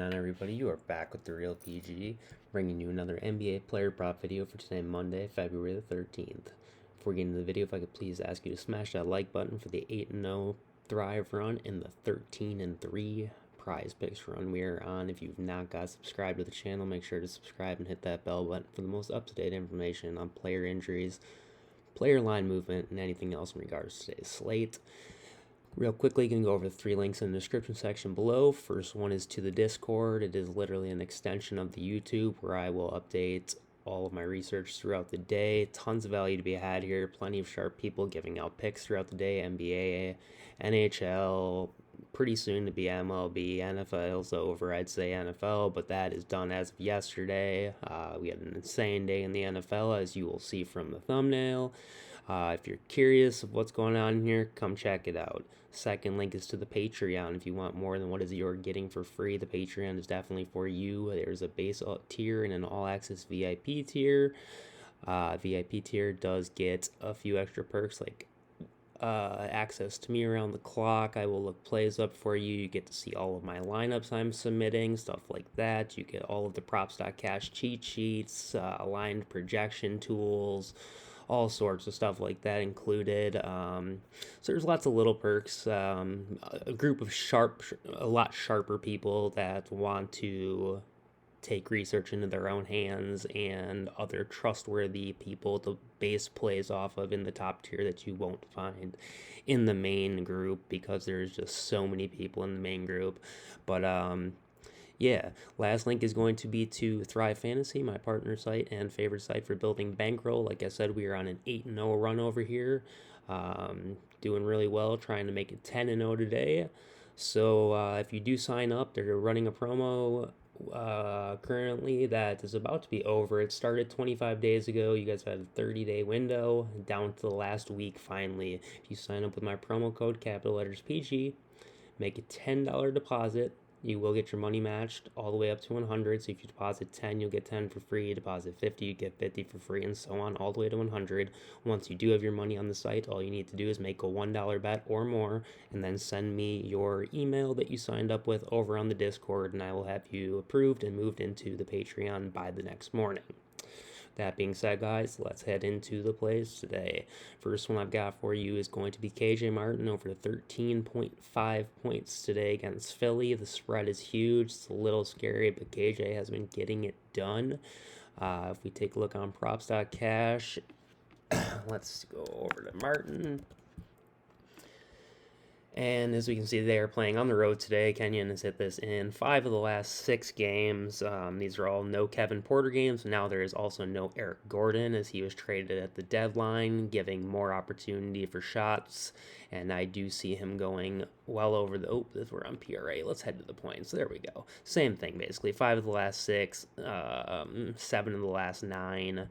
On everybody, you are back with TheReal PG, bringing you another NBA player prop video for today, Monday, February the 13th. Before getting into the video, if I could please ask you to smash that like button for the 8-0 Thrive run and the 13-3 Prizepicks run we are on. If you've not got subscribed to the channel, make sure to subscribe and hit that bell button for the most up-to-date information on player injuries, player line movement, and anything else in regards to today's slate. Real quickly, you can go over the 3 links in the description section below. First one is to the Discord. It is literally an extension of the YouTube where I will update all of my research throughout the day. Tons of value to be had here. Plenty of sharp people giving out picks throughout the day. NBA, NHL, pretty soon to be MLB. NFL's over, I'd say NFL, but that is done as of yesterday. We had an insane day in the NFL, as you will see from the thumbnail. If you're curious of what's going on here, come check it out. Second link is to the Patreon. If you want more than what is you're getting for free, the Patreon is definitely for you. There's a base tier and an all-access VIP tier. VIP tier does get a few extra perks like access to me around the clock. I will look plays up for you. You get to see all of my lineups I'm submitting, stuff like that. You get all of the props.cash cheat sheets, aligned projection tools, all sorts of stuff like that included. So there's lots of little perks. A group of a lot sharper people that want to take research into their own hands, and other trustworthy people to base plays off of in the top tier that you won't find in the main group because there's just so many people in the main group. But yeah, last link is going to be to Thrive Fantasy, my partner site and favorite site for building bankroll. Like I said, we are on an 8-0 run over here. Doing really well, trying to make it 10-0 today. So if you do sign up, they're running a promo currently that is about to be over. It started 25 days ago. You guys had a 30-day window down to the last week finally. If you sign up with my promo code, capital letters PG, make a $10 deposit. You will get your money matched all the way up to 100. So if you deposit 10, you'll get 10 for free. Deposit 50, you get 50 for free, and so on, all the way to 100. Once you do have your money on the site, all you need to do is make a $1 bet or more, and then send me your email that you signed up with over on the Discord, and I will have you approved and moved into the Patreon by the next morning. That being said, guys, let's head into the plays today. First one I've got for you is going to be KJ Martin over 13.5 points today against Philly. The spread is huge. It's a little scary, but KJ has been getting it done. If we take a look on props.cash, let's go over to Martin. And as we can see, they are playing on the road today. Kenyon has hit this in 5 of the last 6 games. These are all no Kevin Porter games. Now there is also no Eric Gordon, as he was traded at the deadline, giving more opportunity for shots. And I do see him going well over the... Oh, we're on PRA. Let's head to the points. There we go. Same thing, basically. 5 of the last 6, 7 of the last 9.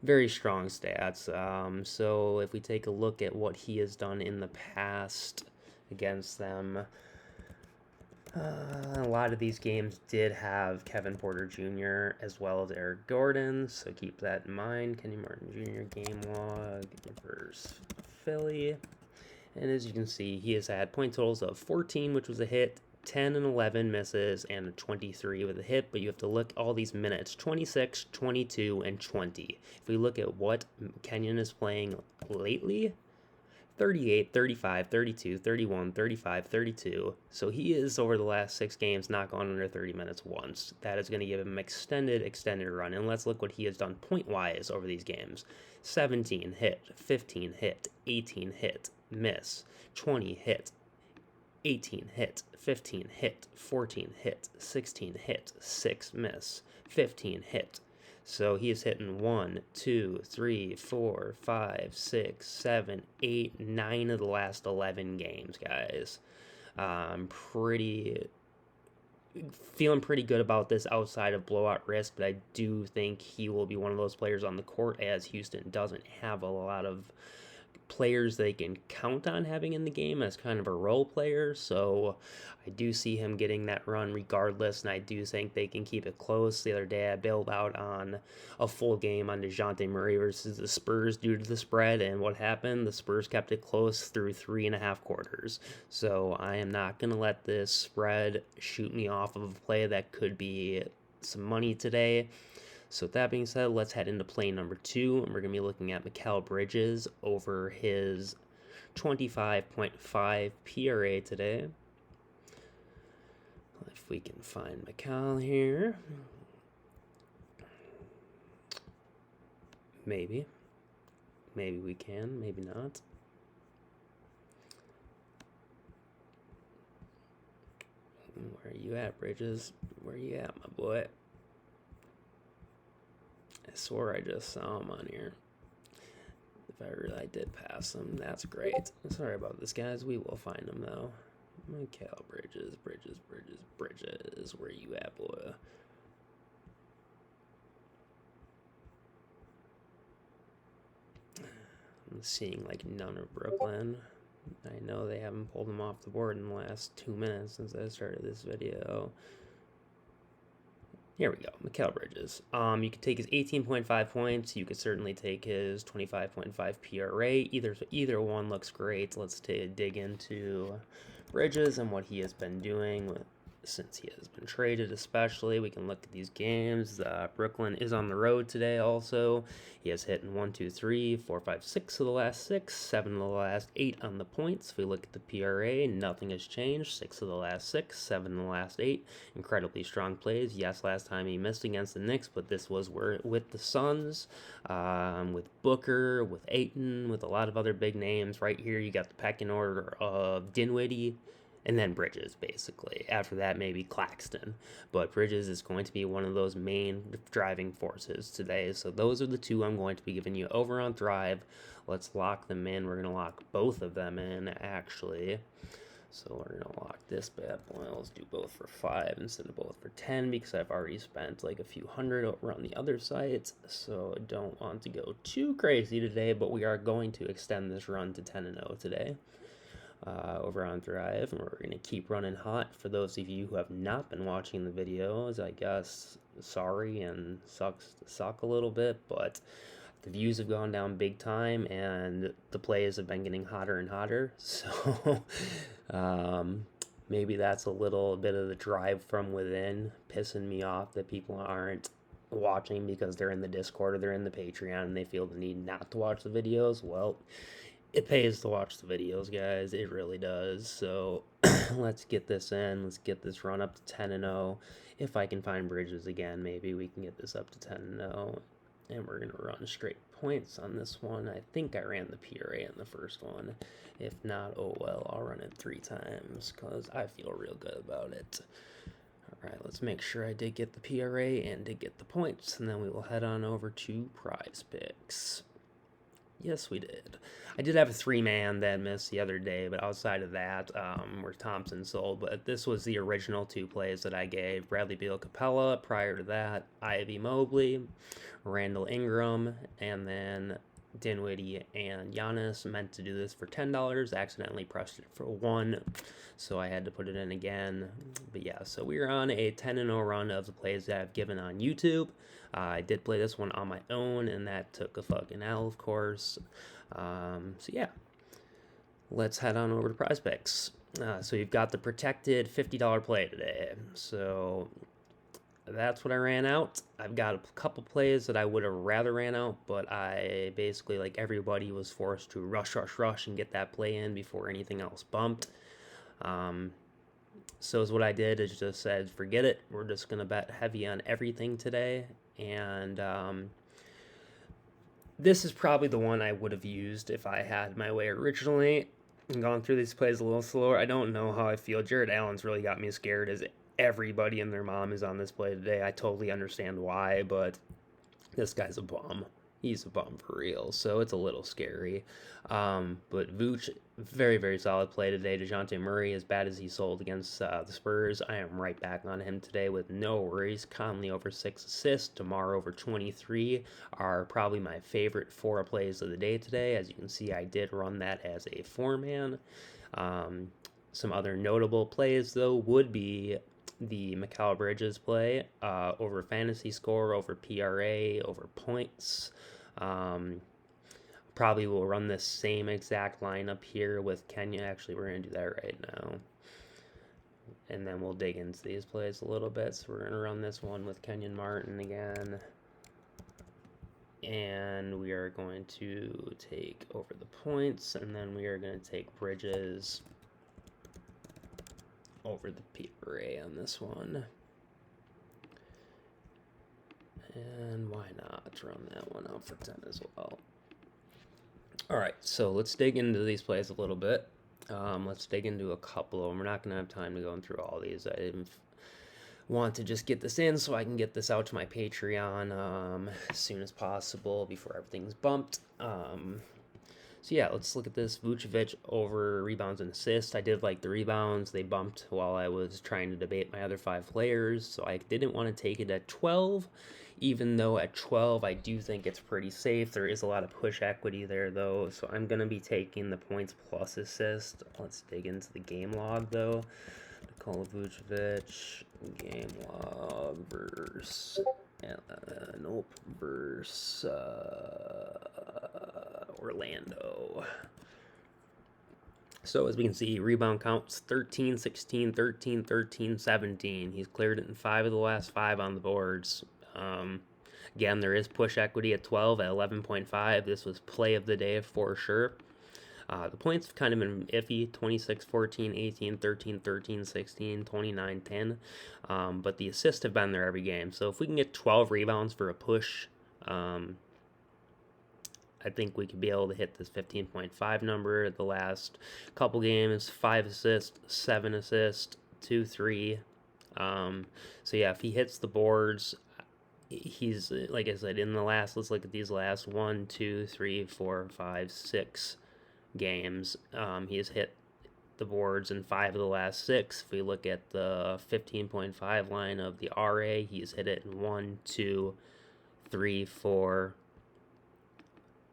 Very strong stats. So if we take a look at what he has done in the past against them, a lot of these games did have Kevin Porter Jr. as well as Eric Gordon, so keep that in mind. Kenny Martin Jr. game log versus Philly, and as you can see, he has had point totals of 14, which was a hit, 10 and 11 misses, and a 23 with a hit, but you have to look at all these minutes: 26, 22, and 20. If we look at what Kenyon is playing lately, 38, 35, 32, 31, 35, 32. So he is, over the last 6 games, not gone under 30 minutes once. That is going to give him an extended run. And let's look what he has done point-wise over these games. 17 hit, 15 hit, 18 hit, miss, 20 hit, 18 hit, 15 hit, 14 hit, 16 hit, 6 miss, 15 hit. So he is hitting 1, 2, 3, 4, 5, 6, 7, 8, 9 of the last 11 games, guys. Feeling pretty good about this outside of blowout risk, but I do think he will be one of those players on the court, as Houston doesn't have a lot of players they can count on having in the game as kind of a role player, so I do see him getting that run regardless, and I do think they can keep it close. The other day I bailed out on a full game on Dejounte Murray versus the Spurs due to the spread, and what happened? The Spurs kept it close through 3.5 quarters, so I am not going to let this spread shoot me off of a play that could be some money today. So with that being said, let's head into play number 2, and we're going to be looking at Mikal Bridges over his 25.5 PRA today. If we can find Mikal here. Maybe. Maybe we can, maybe not. Where are you at, Bridges? Where are you at, my boy? I swore I just saw him on here. If I really did pass him, that's great. Sorry about this, guys. We will find him, though. Mikal Bridges. Where you at, boy? I'm seeing, like, none of Brooklyn. I know they haven't pulled him off the board in the last 2 minutes since I started this video. Here we go, Mikal Bridges. You could take his 18.5 points. You could certainly take his 25.5 PRA. Either one looks great. Let's dig into Bridges and what he has been doing since he has been traded, especially. We can look at these games. Brooklyn is on the road today also. He has hit in 1, 2, 3, 4, 5, 6 of the last 6, 7 of the last 8 on the points. If we look at the PRA, nothing has changed. 6 of the last 6, 7 of the last 8. Incredibly strong plays. Yes, last time he missed against the Knicks, but this was with the Suns, with Booker, with Ayton, with a lot of other big names. Right here, you got the pecking order of Dinwiddie, and then Bridges, basically. After that, maybe Claxton. But Bridges is going to be one of those main driving forces today. So those are the two I'm going to be giving you over on Thrive. Let's lock them in. We're going to lock both of them in, actually. So we're going to lock this bad boy. Let's do both for 5 instead of both for 10, because I've already spent like a few hundred over on the other sites. So I don't want to go too crazy today, but we are going to extend this run to 10-0 today. Over on Thrive, and we're going to keep running hot. For those of you who have not been watching the videos, I guess sorry and sucks to suck a little bit, but the views have gone down big time and the plays have been getting hotter and hotter, so maybe that's a little bit of the drive from within pissing me off that people aren't watching because they're in the Discord or they're in the Patreon and they feel the need not to watch the videos. Well, it pays to watch the videos, guys. It really does. So let's get this in. Let's get this run up to 10-0. If I can find Bridges again, maybe we can get this up to 10-0. And we're going to run straight points on this one. I think I ran the PRA in the first one. If not, oh well, I'll run it 3 times because I feel real good about it. All right, let's make sure I did get the PRA and did get the points. And then we will head on over to Prizepicks. Yes, we did. I did have a 3-man that missed the other day, but outside of that, where Thompson sold. But this was the original 2 plays that I gave. Bradley Beal Capella, prior to that, Ivy Mobley, Randall Ingram, and then Dinwiddie and Giannis. Meant to do this for $10, accidentally pressed it for 1, so I had to put it in again. But yeah, so we are on a 10-0 run of the plays that I've given on YouTube. I did play this one on my own, and that took a fucking L, of course. So yeah, let's head on over to Prizepicks. So you've got the protected $50 play today. So that's what I ran out. I've got a couple plays that I would have rather ran out, but I basically, like everybody, was forced to rush and get that play in before anything else bumped. So is what I did is just said, forget it. We're just going to bet heavy on everything today. And this is probably the one I would have used if I had my way originally and gone through these plays a little slower. I don't know how I feel. Jared Allen's really got me scared as everybody and their mom is on this play today. I totally understand why, but this guy's a bum. he's a bum for real, so it's a little scary. But Vooch, very, very solid play today. Dejounte Murray, as bad as he sold against the Spurs, I am right back on him today with no worries. Conley over 6 assists, DeMar over 23 are probably my favorite 4 plays of the day today. As you can see, I did run that as a 4-man. Some other notable plays, though, would be the Mikal Bridges play over fantasy score, over PRA, over points. Probably will run the same exact lineup here with Kenya. Actually, we're going to do that right now. And then we'll dig into these plays a little bit. So we're going to run this one with Kenyon Martin again. And we are going to take over the points. And then we are going to take Bridges over the PRA on this one. And why not run that one out for 10 as well. Alright, so let's dig into these plays a little bit. Let's dig into a couple of them. We're not going to have time to go through all these. I want to just get this in so I can get this out to my Patreon as soon as possible before everything's bumped. So yeah, let's look at this. Vucevic over rebounds and assists. I did like the rebounds. They bumped while I was trying to debate my other 5 players, so I didn't want to take it at 12. Even though at 12, I do think it's pretty safe. There is a lot of push equity there, though, so I'm going to be taking the points plus assist. Let's dig into the game log, though. Nikola Vucevic, game log versus Orlando. So as we can see, rebound counts 13, 16, 13, 13, 17. He's cleared it in 5 of the last 5 on the boards. Again, there is push equity at 12 at 11.5. This was play of the day for sure. The points have kind of been iffy, 26, 14, 18, 13, 13, 16, 29, 10. But the assists have been there every game. So if we can get 12 rebounds for a push, I think we could be able to hit this 15.5 number. The last couple games, 5 assists, 7 assists, 2, 3. So yeah, if he hits the boards, he's, like I said, in the last, let's look at these last 1, 2, 3, 4, 5, 6 games. He has hit the boards in 5 of the last 6. If we look at the 15.5 line of the RA, he's hit it in 1, 2, 3, 4,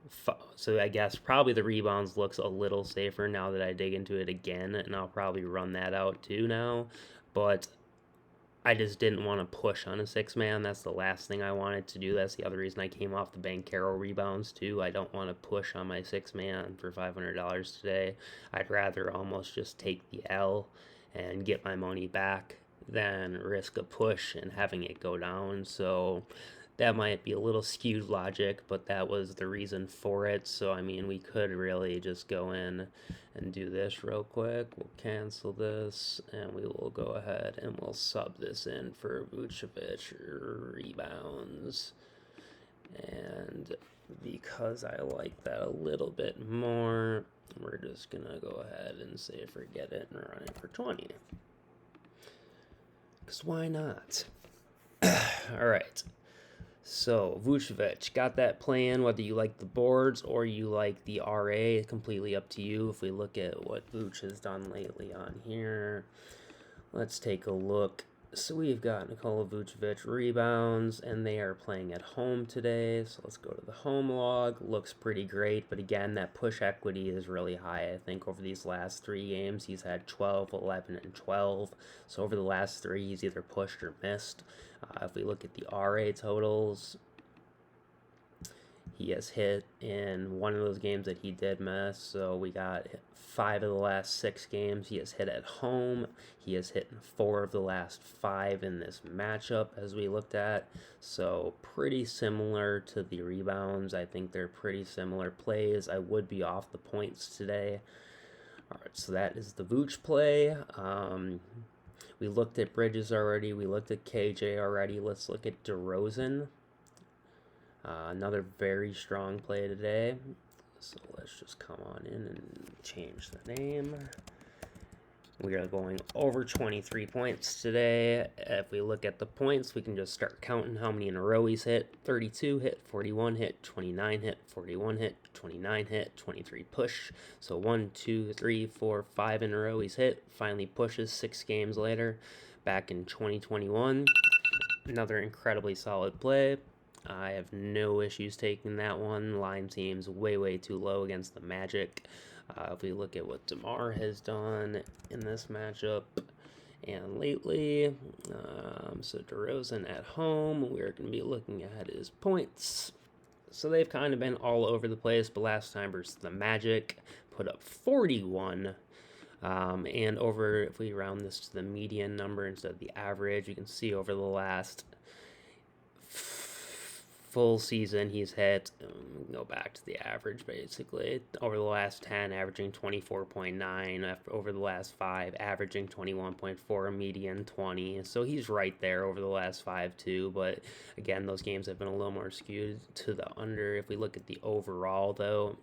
5. So I guess probably the rebounds looks a little safer now that I dig into it again, and I'll probably run that out too now. But I just didn't want to push on a 6-man. That's the last thing I wanted to do. That's the other reason I came off the Banchero rebounds too. I don't want to push on my 6-man for $500 today. I'd rather almost just take the L and get my money back than risk a push and having it go down. So that might be a little skewed logic, but that was the reason for it. So, I mean, we could really just go in and do this real quick. We'll cancel this, and we will go ahead and we'll sub this in for Vucevic rebounds. And because I like that a little bit more, we're just going to go ahead and say forget it and run it for 20. Because why not? All right. So, Vucevic, got that plan, whether you like the boards or you like the RA, completely up to you. If we look at what Vuce has done lately on here, let's take a look. So we've got Nikola Vucevic rebounds, and they are playing at home today. So let's go to the home log. Looks pretty great, but again, that push equity is really high. I think over these last 3 games, he's had 12, 11, and 12. So over the last 3, he's either pushed or missed. If we look at the RA totals, he has hit in one of those games that he did miss. So we got 5 of the last 6 games. He has hit at home. He has hit in 4 of the last 5 in this matchup, as we looked at. So pretty similar to the rebounds. I think they're pretty similar plays. I would be off the points today. All right, so that is the Vooch play. We looked at Bridges already. We looked at KJ already. Let's look at DeRozan. Another very strong play today. So let's just come on in and change the name. We are going over 23 points today. If we look at the points, we can just start counting how many in a row he's hit. 32 hit, 41 hit, 29 hit, 41 hit, 29 hit, 23 push. So 1, 2, 3, 4, 5 in a row he's hit. Finally pushes 6 games later. Back in 2021. Another incredibly solid play. I have no issues taking that one. Line seems way too low against the Magic. If we look at what DeMar has done in this matchup and lately, so DeRozan at home, we're going to be looking at his points. So they've kind of been all over the place, but last time versus the Magic, put up 41. And over, if we round this to the median number instead of the average, you can see over the last full season he's hit, go back to the average basically, over the last 10 averaging 24.9, over the last 5 averaging 21.4, a median 20, so he's right there over the last 5 too, but again those games have been a little more skewed to the under. If we look at the overall though,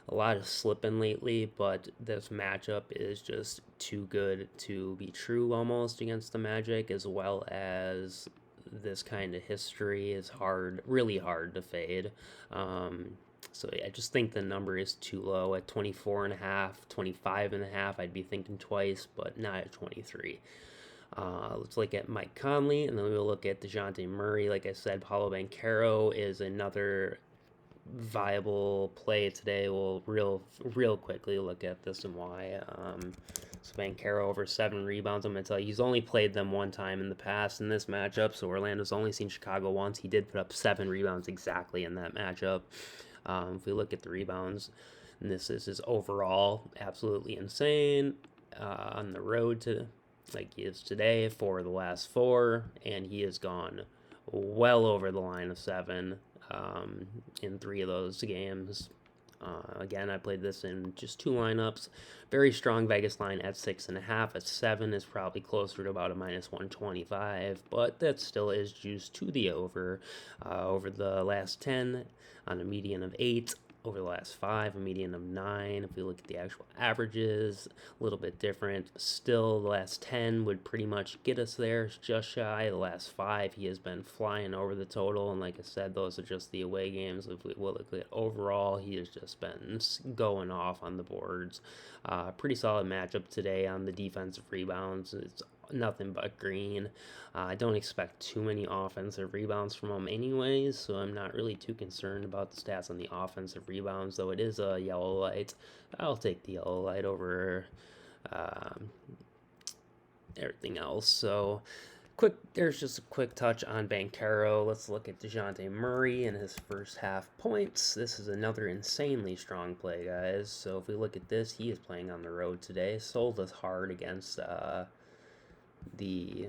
a lot of slipping lately, but this matchup is just too good to be true almost against the Magic, as well as this kind of history is really hard to fade. So yeah, I just think the number is too low at 24.5, 25.5. I'd be thinking twice, but not at 23. Let's look at Mike Conley, and then we'll look at Dejounte Murray. Like I said, Paolo Banchero is another viable play today. We'll real quickly look at this and why. So Banchero over 7 rebounds. I'm going to tell you, he's only played them one time in the past in this matchup, so Orlando's only seen Chicago once. He did put up 7 rebounds exactly in that matchup. If we look at the rebounds, and this is his overall, absolutely insane. On the road to, like he is today, for the last 4, and he has gone well over the line of 7 in 3 of those games. Again, I played this in just 2 lineups. Very strong Vegas line at 6.5. At 7 is probably closer to about a -125, but that still is juice to the over. Over the last 10, on a median of 8. Over the last 5, a median of 9. If we look at the actual averages, a little bit different. Still, the last 10 would pretty much get us there, just shy. The last 5, he has been flying over the total, and like I said, those are just the away games. If we look at overall, he has just been going off on the boards. Pretty solid matchup today on the defensive rebounds. It's nothing but green. I don't expect too many offensive rebounds from him anyways, so I'm not really too concerned about the stats on the offensive rebounds, though it is a yellow light. I'll take the yellow light over everything else. So there's just a quick touch on Banchero. Let's look at Dejounte Murray and his first half points. This is another insanely strong play, guys. So if we look at this, he is playing on the road today. Sold us hard against the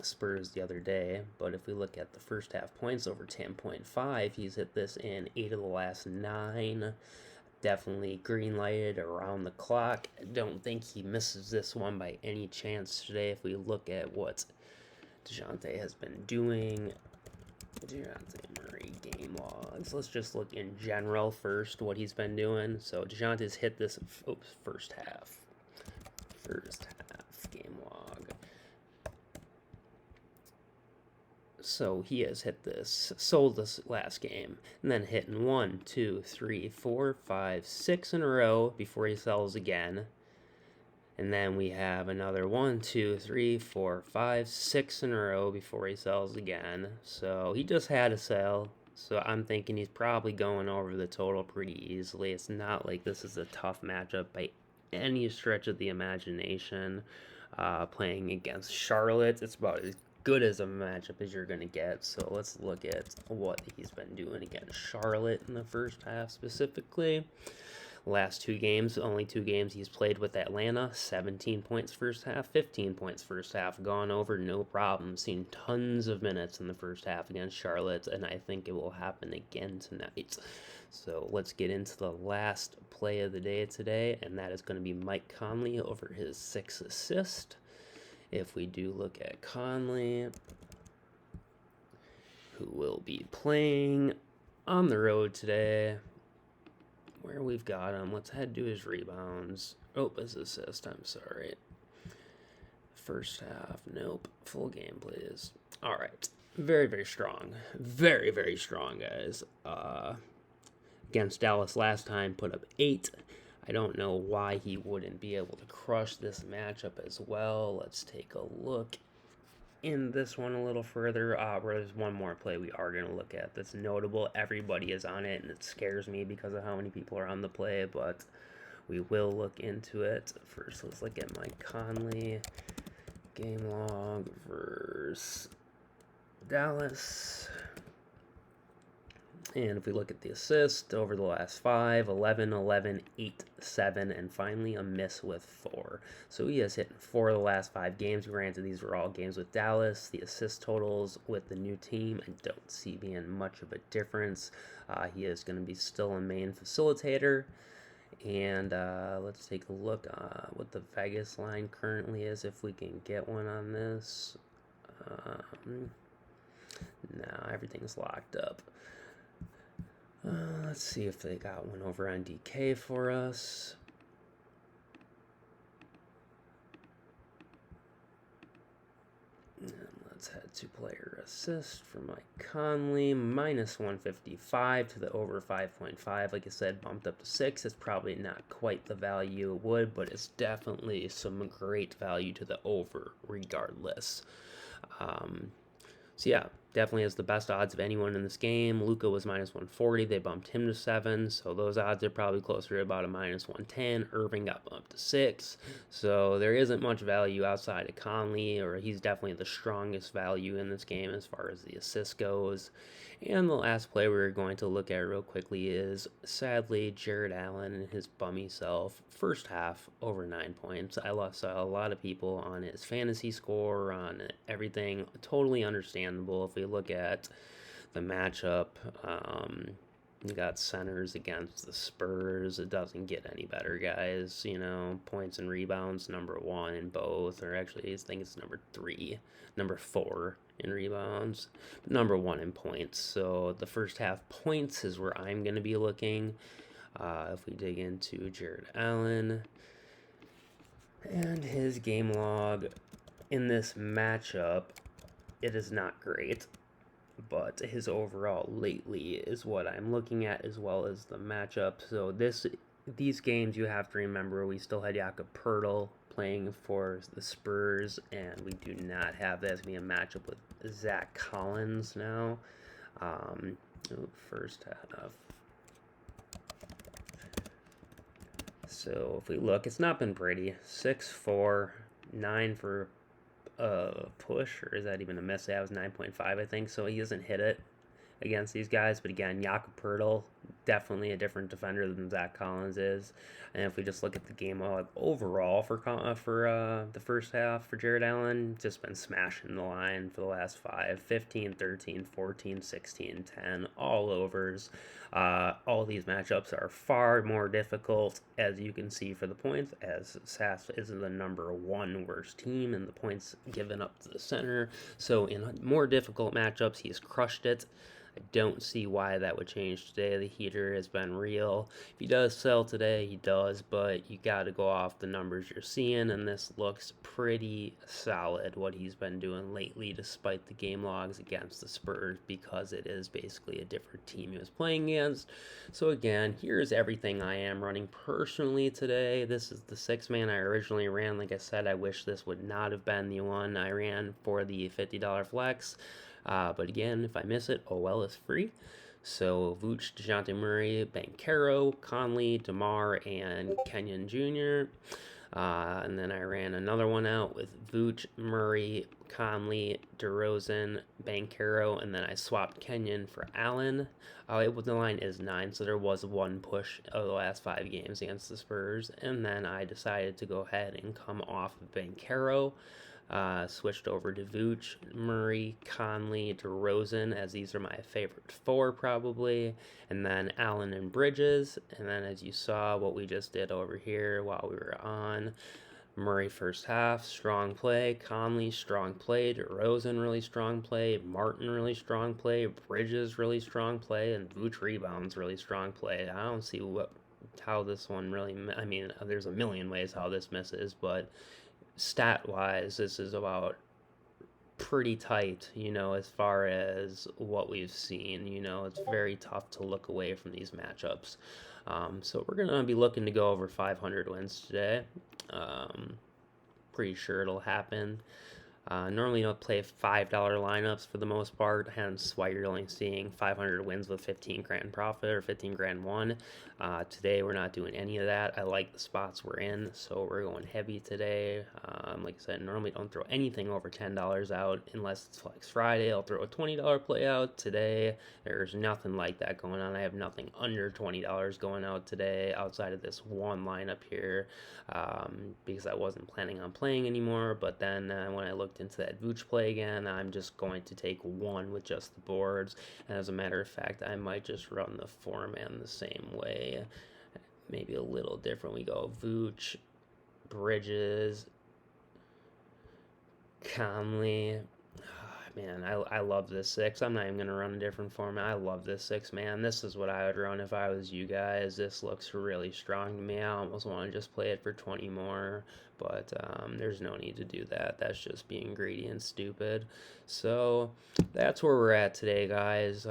Spurs the other day, but if we look at the first half points, over 10.5, he's hit this in 8 of the last 9. Definitely green lighted around the clock. I don't think he misses this one by any chance today. If we look at what Dejounte has been doing, Dejounte Murray game logs. Let's just look in general first what he's been doing. So Dejounte's hit this first half game log. So he has hit this, sold this last game, and then hitting 1, 2, 3, 4, 5, 6 in a row before he sells again. And then we have another 1, 2, 3, 4, 5, 6 in a row before he sells again. So he just had a sell. So I'm thinking he's probably going over the total pretty easily. It's not like this is a tough matchup by any stretch of the imagination. Playing against Charlotte, it's about as good as a matchup as you're going to get. So let's look at what he's been doing against Charlotte in the first half specifically. Last 2 games, only 2 games he's played with Atlanta. 17 points first half, 15 points first half. Gone over, no problem. Seen tons of minutes in the first half against Charlotte, and I think it will happen again tonight. So let's get into the last play of the day today, and that is going to be Mike Conley over his 6 assist. If we do look at Conley, who will be playing on the road today, where we've got him, let's head to his rebounds. His assist, I'm sorry. First half, nope. Full game, please. All right. Very, very strong. Very, very strong, guys. Against Dallas last time, put up 8. I don't know why he wouldn't be able to crush this matchup as well. Let's take a look in this one a little further. There's one more play we are going to look at that's notable. Everybody is on it, and it scares me because of how many people are on the play, but we will look into it. First, let's look at Mike Conley. Game log versus Dallas. And if we look at the assist over the last 5, 11, 11, 8, 7, and finally a miss with 4. So he has hit 4 of the last 5 games. Granted, these were all games with Dallas. The assist totals with the new team, I don't see being much of a difference. He is going to be still a main facilitator. And let's take a look what the Vegas line currently is, if we can get one on this. No, everything's locked up. Let's see if they got one over on DK for us. And let's head to player assist for Mike Conley. Minus 155 to the over 5.5. Like I said, bumped up to 6. It's probably not quite the value it would, but it's definitely some great value to the over regardless. So yeah, definitely has the best odds of anyone in this game. Luka was minus 140. They bumped him to 7, so those odds are probably closer to about a minus 110. Irving got bumped to 6, so there isn't much value outside of Conley, or he's definitely the strongest value in this game as far as the assist goes. And the last play we're going to look at real quickly is, sadly, Jared Allen and his bummy self. First half, over 9 points. I saw a lot of people on his fantasy score, on everything. Totally understandable. If we look at the matchup, you got centers against the Spurs. It doesn't get any better, guys. You know, points and rebounds, number 1 in both. Or actually, I think it's number 4 in rebounds, but number 1 in points. So the first half points is where I'm going to be looking. If we dig into Jared Allen and his game log in this matchup, it is not great, but his overall lately is what I'm looking at, as well as the matchup. So these games, you have to remember, we still had Jakob Poeltl playing for the Spurs, and we do not have that. It's going to be a matchup with Zach Collins now. First half. So if we look, it's not been pretty. 6-4, 9 for push, or is that even a miss? That was 9.5, I think. So he doesn't hit it against these guys. But again, Jakob Poeltl, definitely a different defender than Zach Collins is. And if we just look at the game overall for the first half for Jared Allen, just been smashing the line for the last 5, 15, 13, 14, 16, 10, all overs. All these matchups are far more difficult, as you can see for the points, as SAS is the number 1 worst team in the points given up to the center. So in more difficult matchups, he's crushed it. I don't see why that would change today. The heater has been real. If he does sell today, he does, but you got to go off the numbers you're seeing, and this looks pretty solid, what he's been doing lately, despite the game logs against the Spurs, because it is basically a different team he was playing against. So again, here's everything I am running personally today. This is the 6-man I originally ran. Like I said, I wish this would not have been the one I ran for the $50 flex. But again, if I miss it, oh well, it's free. So Vooch, Dejounte Murray, Banchero, Conley, DeMar, and Kenyon Jr. And then I ran another one out with Vooch, Murray, Conley, DeRozan, Banchero, and then I swapped Kenyon for Allen. The line is 9, so there was 1 push of the last 5 games against the Spurs. And then I decided to go ahead and come off of Banchero. Switched over to Vooch, Murray, Conley, DeRozan, as these are my favorite 4 probably, and then Allen and Bridges. And then as you saw what we just did over here while we were on, Murray first half, strong play, Conley, strong play, DeRozan, really strong play, Martin, really strong play, Bridges, really strong play, and Vooch rebounds, really strong play. I don't see how this one really, there's a million ways how this misses, but stat-wise, this is about pretty tight, as far as what we've seen. It's very tough to look away from these matchups. So we're going to be looking to go over 500 wins today. Pretty sure it'll happen. Normally you don't play $5 lineups for the most part, hence why you're only seeing 500 wins with 15 grand profit or 15 grand won. Today we're not doing any of that. I like the spots we're in, so we're going heavy today. Like I said, normally don't throw anything over $10 out unless it's Flex Friday. I'll throw a $20 play out. Today there's nothing like that going on. I have nothing under $20 going out today outside of this one lineup here, because I wasn't planning on playing anymore. But then when I looked into that Vooch play again, I'm just going to take one with just the boards. And as a matter of fact, I might just run the four-man the same way, maybe a little different. We go Vooch, Bridges, Conley. Man, I love this 6. I'm not even going to run a different format. I love this 6, man. This is what I would run if I was you guys. This looks really strong to me. I almost want to just play it for 20 more, but there's no need to do that. That's just being greedy and stupid. So that's where we're at today, guys.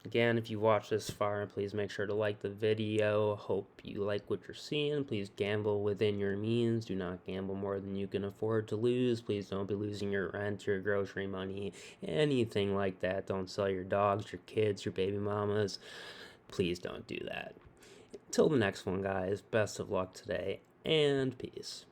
Again, if you watched this far, please make sure to like the video. Hope you like what you're seeing. Please gamble within your means. Do not gamble more than you can afford to lose. Please don't be losing your rent, your grocery money, anything like that. Don't sell your dogs, your kids, your baby mamas. Please don't do that. Until the next one, guys, best of luck today, and peace.